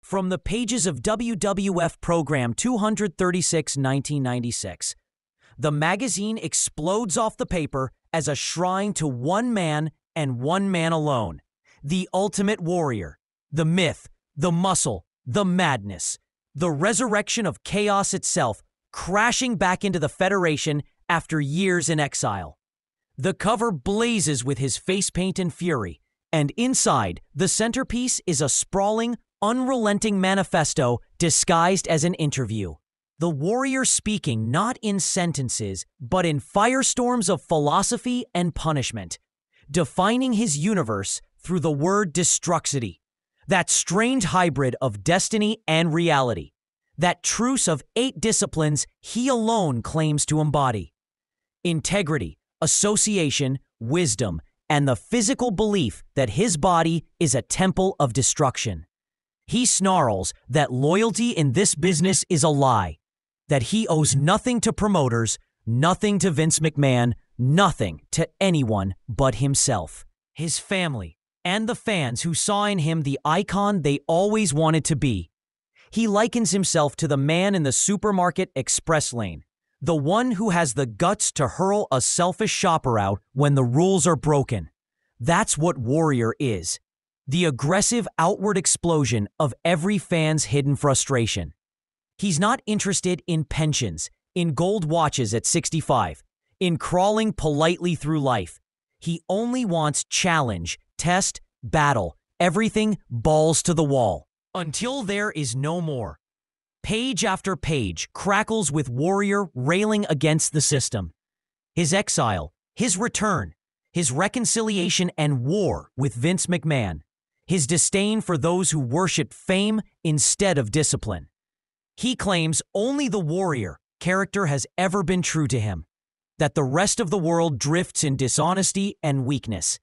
From the pages of WWF Program 236, 1996, the magazine explodes off the paper as a shrine to one man and one man alone, the Ultimate Warrior, the myth, the muscle, the madness, the resurrection of chaos itself, crashing back into the Federation after years in exile. The cover blazes with his face paint and fury, and inside, the centerpiece is a sprawling, unrelenting manifesto disguised as an interview. The warrior speaking not in sentences, but in firestorms of philosophy and punishment, defining his universe through the word Destrucity, that strange hybrid of destiny and reality, that truce of 8 disciplines he alone claims to embody. Integrity, association, wisdom, and the physical belief that his body is a temple of destruction. He snarls that loyalty in this business is a lie, that he owes nothing to promoters, nothing to Vince McMahon, nothing to anyone but himself, his family, and the fans who saw in him the icon they always wanted to be. He likens himself to the man in the supermarket express lane, the one who has the guts to hurl a selfish shopper out when the rules are broken. That's what Warrior is. The aggressive outward explosion of every fan's hidden frustration. He's not interested in pensions, in gold watches at 65, in crawling politely through life. He only wants challenge, test, battle, everything balls to the wall, until there is no more. Page after page crackles with Warrior railing against the system. His exile, his return, his reconciliation and war with Vince McMahon, his disdain for those who worship fame instead of discipline. He claims only the Warrior character has ever been true to him, that the rest of the world drifts in dishonesty and weakness,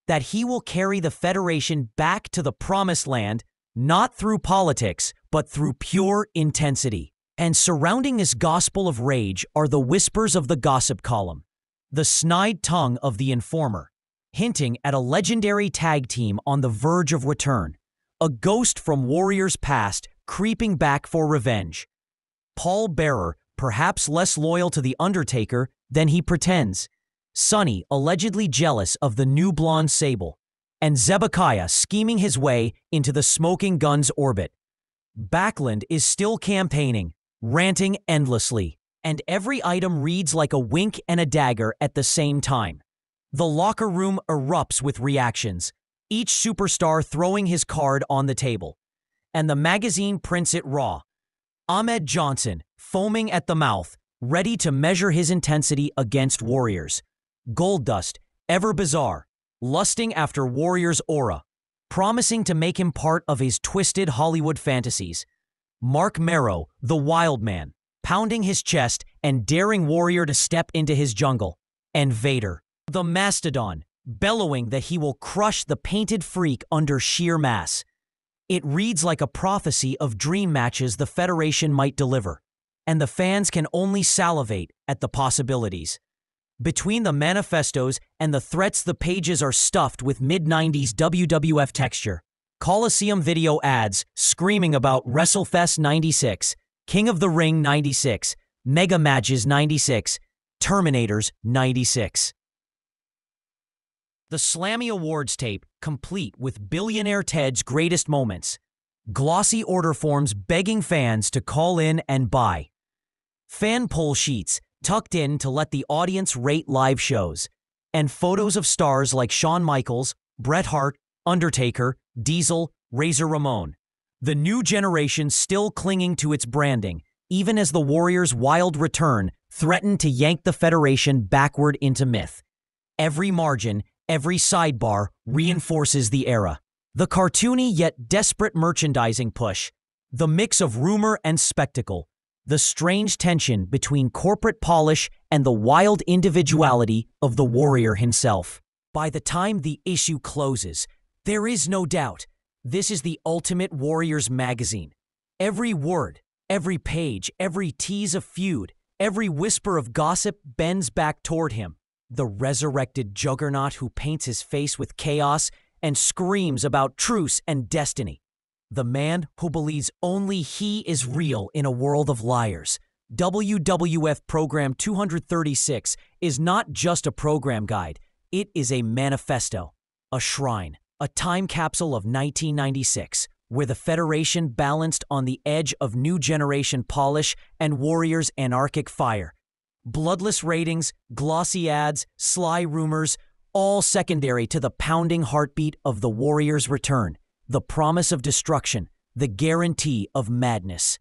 that he will carry the Federation back to the promised land not through politics, but through pure intensity. And surrounding this gospel of rage are the whispers of the gossip column, the snide tongue of the informer, hinting at a legendary tag team on the verge of return, a ghost from Warrior's past creeping back for revenge. Paul Bearer, perhaps less loyal to The Undertaker than he pretends, Sonny allegedly jealous of the new blonde Sable, and Zebekiah scheming his way into the Smoking Guns orbit. Backlund is still campaigning, ranting endlessly, and every item reads like a wink and a dagger at the same time. The locker room erupts with reactions, each superstar throwing his card on the table, and the magazine prints it raw. Ahmed Johnson, foaming at the mouth, ready to measure his intensity against Warriors. Goldust, ever bizarre, lusting after Warrior's aura, promising to make him part of his twisted Hollywood fantasies. Marc Mero, the wild man, pounding his chest and daring Warrior to step into his jungle. And Vader, the mastodon, bellowing that he will crush the painted freak under sheer mass. It reads like a prophecy of dream matches the Federation might deliver, and the fans can only salivate at the possibilities. Between the manifestos and the threats, the pages are stuffed with mid-90s WWF texture. Coliseum video ads screaming about WrestleFest 96, King of the Ring 96, Mega Matches 96, Terminators 96. The Slammy Awards tape, complete with Billionaire Ted's greatest moments. Glossy order forms begging fans to call in and buy. Fan poll sheets tucked in to let the audience rate live shows. And photos of stars like Shawn Michaels, Bret Hart, Undertaker, Diesel, Razor Ramon. The new generation still clinging to its branding, even as the Warriors' wild return threatened to yank the Federation backward into myth. Every margin, every sidebar reinforces the era. The cartoony yet desperate merchandising push, the mix of rumor and spectacle, the strange tension between corporate polish and the wild individuality of the Warrior himself. By the time the issue closes, there is no doubt this is the Ultimate Warriors magazine. Every word, every page, every tease of feud, every whisper of gossip bends back toward him, the resurrected juggernaut who paints his face with chaos and screams about truce and destiny. the man who believes only he is real in a world of liars. WWF Program 236 is not just a program guide, it is a manifesto, a shrine, a time capsule of 1996, where the Federation balanced on the edge of new generation polish and Warriors' anarchic fire. Bloodless ratings, glossy ads, sly rumors, all secondary to the pounding heartbeat of the Warriors' return, the promise of destruction, the guarantee of madness.